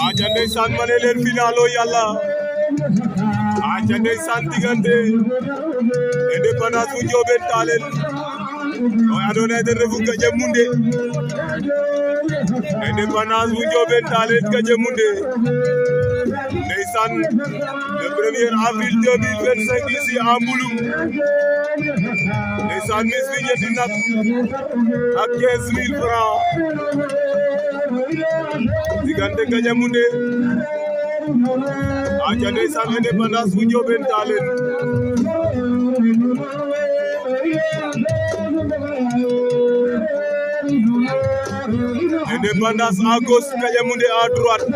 aja ndeysaan ma ne leen finalo yàlla aja ndeysaan diggante Independence bu Ndiobène Tallel oy andoona yee ten refu Gandia Moundé Independence bu Ndiobène Tallel Gandia Moundé ndeysaan le 1er avril 2025 ici à Mbouloum ndeysaan mis bi ñetti nag ak 15 000 francs diggante Gandia Moundé aja ndeysaan Independence bu Ndiobène Tallel Independence à gauche, Gandia Moundé à droite.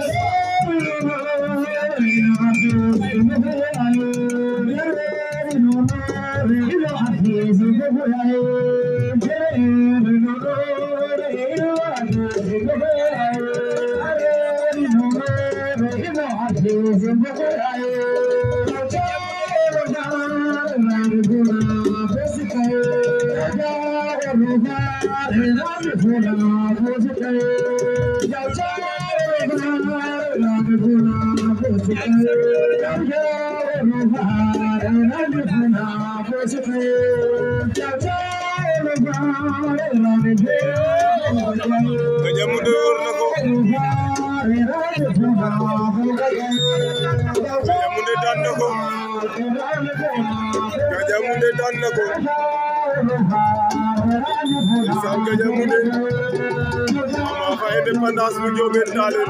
Gandia Moundé war na ko Gandia Moundé daan na ko Gandia Moundé daan na ko Gandia Moundé ama fa Independence bu Ndiobène Tallel